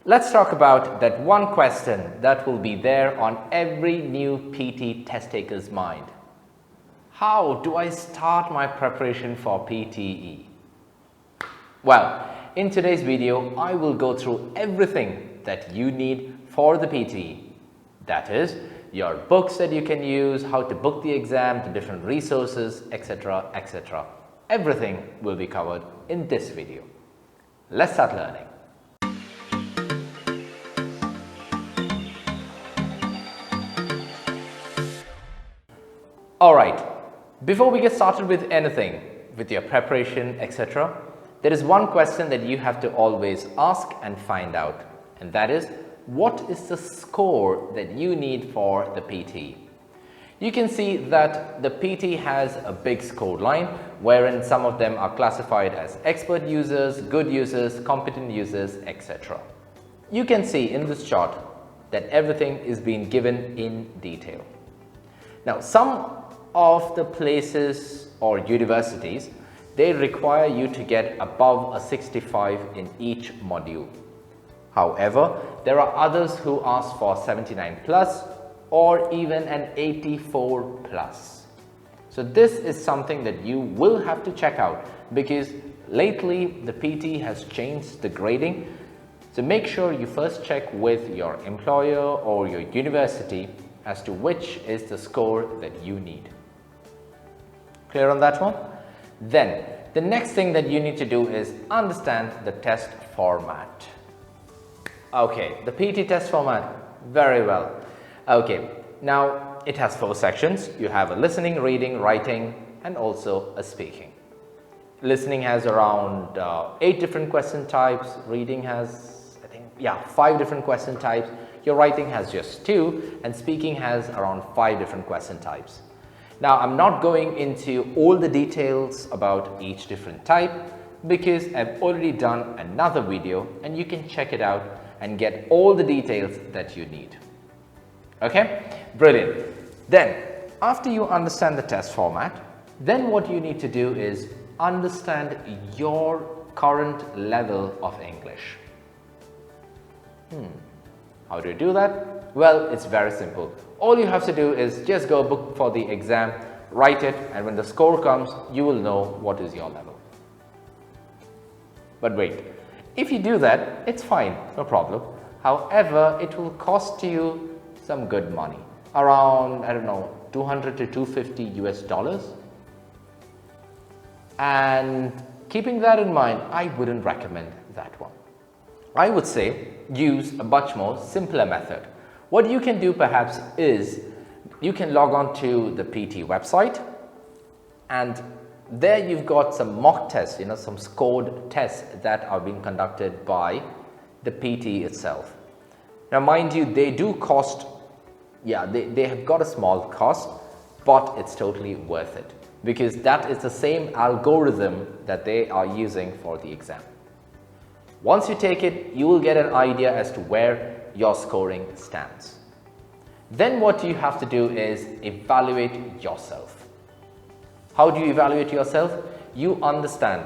let's talk about that one question that will be there on every new PT test taker's mind. How do I start my preparation for PTE? Well, in today's video, I will go through everything that you need for the PTE. That is, your books that you can use, how to book the exam, the different resources, etc., etc. Everything will be covered in this video. Let's start learning. Alright, before we get started with anything, with your preparation, etc., there is one question that you have to always ask and find out, and that is, what is the score that you need for the PT? You can see that the PT has a big score line wherein some of them are classified as expert users, good users, competent users, etc. You can see in this chart that everything is being given in detail. Now, some of the places or universities, they require you to get above a 65 in each module. However, there are others who ask for 79 plus or even an 84 plus. So this is something that you will have to check out because lately the PT has changed the grading. So make sure you first check with your employer or your university as to which is the score that you need. Clear on that one? Then the next thing that you need to do is understand the test format. Okay, the PT test format, very well. Okay, now it has 4 sections. You have a listening, reading, writing, and also a speaking. Listening has around 8 different question types. Reading has, 5 different question types. Your writing has just 2, and speaking has around 5 different question types. Now, I'm not going into all the details about each different type because I've already done another video and you can check it out and get all the details that you need. Okay, brilliant. Then, after you understand the test format, then what you need to do is understand your current level of English. How do you do that? Well, it's very simple. All you have to do is just go book for the exam, write it, and when the score comes, you will know what is your level. But wait, if you do that, it's fine, no problem. However, it will cost you some good money, around, I don't know, 200 to 250 US dollars. And keeping that in mind, I wouldn't recommend that one. I would say use a much more simpler method. What you can do perhaps is you can log on to the PT website and there you've got some mock tests, some scored tests that are being conducted by the PT itself. Now mind you, they do cost, they have got a small cost, but it's totally worth it because that is the same algorithm that they are using for the exam. Once you take it, you will get an idea as to where your scoring stands. Then what you have to do is evaluate yourself. How do you evaluate yourself? You understand,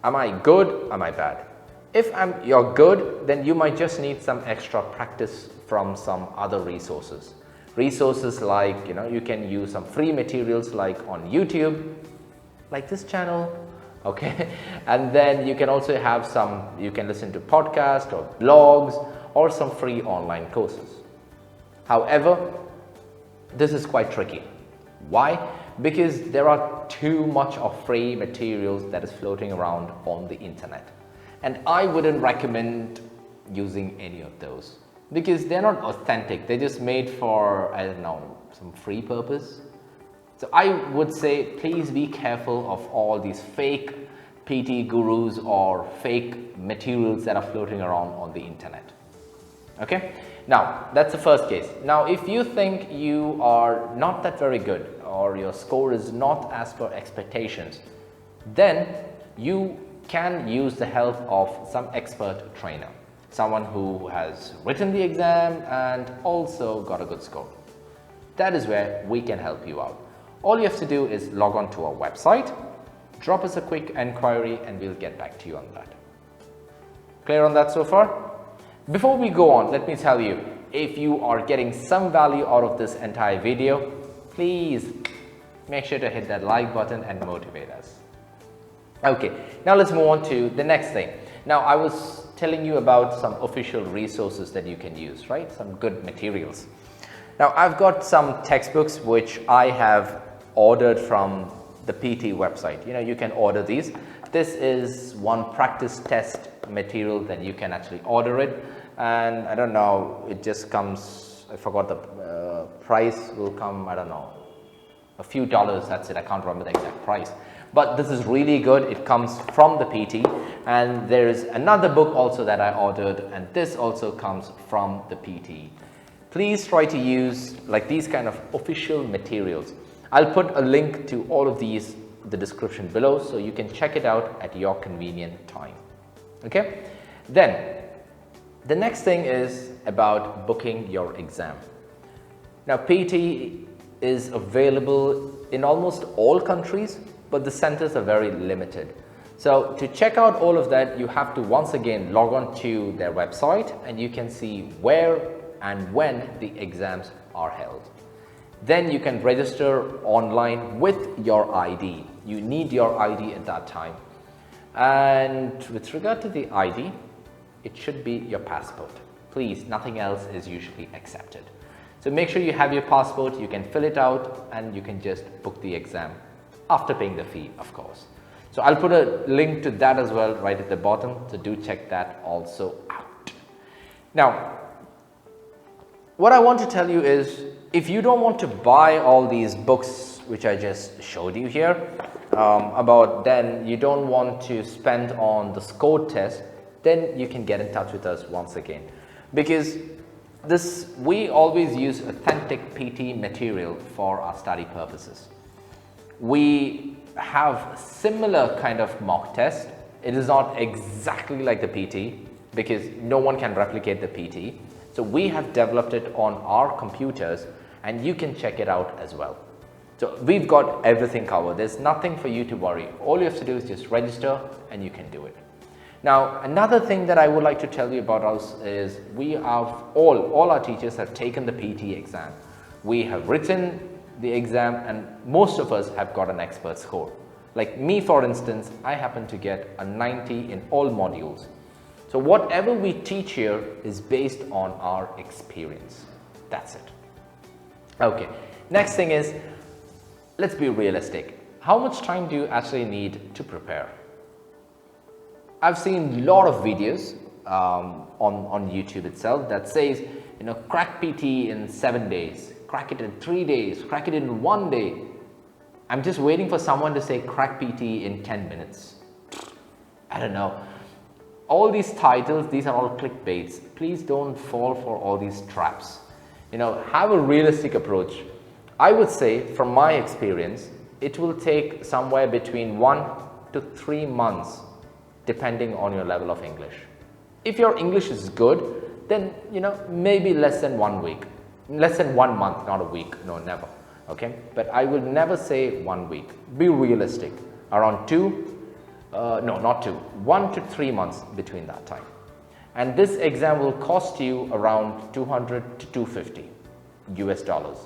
am I good, am I bad? If you're good, then you might just need some extra practice from some other resources. Resources like, you can use some free materials like on YouTube, like this channel, okay? And then you can also have you can listen to podcasts or blogs or some free online courses. However, this is quite tricky. Why? Because there are too much of free materials that is floating around on the internet. And I wouldn't recommend using any of those because they're not authentic. They're just made for, I don't know, some free purpose. So I would say, please be careful of all these fake PT gurus or fake materials that are floating around on the internet. Okay, now that's the first case. Now, if you think you are not that very good or your score is not as per expectations, then you can use the help of some expert trainer, someone who has written the exam and also got a good score. That is where we can help you out. All you have to do is log on to our website, drop us a quick enquiry and we'll get back to you on that. Clear on that so far? Before we go on, let me tell you, if you are getting some value out of this entire video, please make sure to hit that like button and motivate us. Okay, now let's move on to the next thing. Now, I was telling you about some official resources that you can use, right? Some good materials. Now, I've got some textbooks which I have ordered from the PTE website. You know, you can order these. This is one practice test material that you can actually order it. And I don't know, it just comes, I forgot the price will come, I don't know, a few dollars, that's it. I can't remember the exact price. But this is really good. It comes from the PT, and there is another book also that I ordered, and this also comes from the PT. Please try to use like these kind of official materials. I'll put a link to all of these in the description below, so you can check it out at your convenient time. Okay? Then the next thing is about booking your exam. Now, PT is available in almost all countries, but the centers are very limited. So to check out all of that, you have to once again log on to their website, and you can see where and when the exams are held. Then you can register online with your ID. You need your ID at that time. And with regard to the ID, it should be your passport. Please, nothing else is usually accepted. So make sure you have your passport, you can fill it out, and you can just book the exam after paying the fee, of course. So I'll put a link to that as well right at the bottom, so do check that also out. Now, what I want to tell you is, if you don't want to buy all these books which I just showed you here, then you don't want to spend on the score test, then you can get in touch with us once again. Because we always use authentic PT material for our study purposes. We have similar kind of mock test. It is not exactly like the PT because no one can replicate the PT. So we have developed it on our computers, and you can check it out as well. So we've got everything covered. There's nothing for you to worry. All you have to do is just register and you can do it. Now, another thing that I would like to tell you about us is we have all our teachers have taken the PT exam. We have written the exam, and most of us have got an expert score. Like me, for instance, I happen to get a 90 in all modules. So whatever we teach here is based on our experience. That's it. Okay, next thing is, let's be realistic. How much time do you actually need to prepare? I've seen a lot of videos on YouTube itself that says, you know, crack PT in 7 days, crack it in 3 days, crack it in 1 day. I'm just waiting for someone to say crack PT in 10 minutes. I don't know. All these titles, these are all clickbaits. Please don't fall for all these traps. You know, have a realistic approach. I would say, from my experience, it will take somewhere between 1 to 3 months, depending on your level of English. If your English is good, then, you know, maybe less than 1 week, less than 1 month, not a week, no, never. Okay, but I will never say 1 week. Be realistic. Around 1 to 3 months between that time. And this exam will cost you around 200 to 250 US dollars.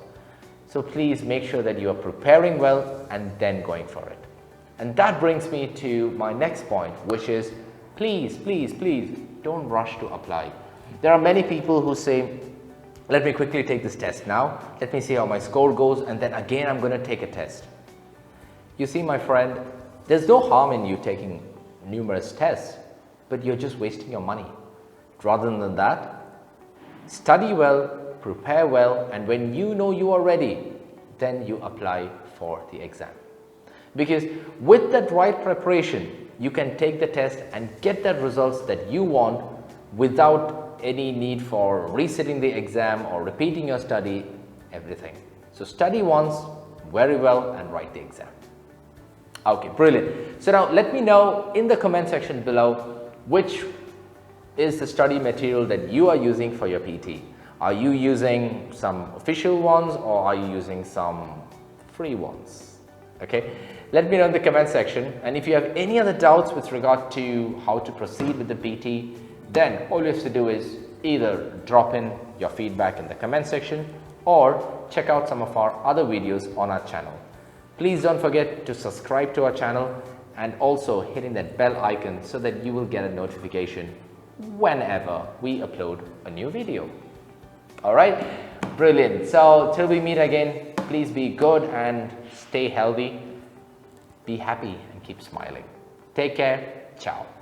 So please make sure that you are preparing well and then going for it. And that brings me to my next point, which is please don't rush to apply. There are many people who say, let me quickly take this test now, let me see how my score goes, and then again I'm going to take a test. You see, my friend, there's no harm in you taking numerous tests, but you're just wasting your money. Rather than that, study well, prepare well, and when you know you are ready, then you apply for the exam. Because with that right preparation, you can take the test and get the results that you want without any need for resitting the exam or repeating your study, everything. So study once very well and write the exam. Okay, brilliant. So now let me know in the comment section below which is the study material that you are using for your PT. Are you using some official ones or are you using some free ones? Okay, let me know in the comment section, and if you have any other doubts with regard to how to proceed with the PT, then all you have to do is either drop in your feedback in the comment section or check out some of our other videos on our channel. Please don't forget to subscribe to our channel and also hitting that bell icon so that you will get a notification whenever we upload a new video. Alright, brilliant. So till we meet again, please be good and stay healthy, be happy and keep smiling. Take care, ciao.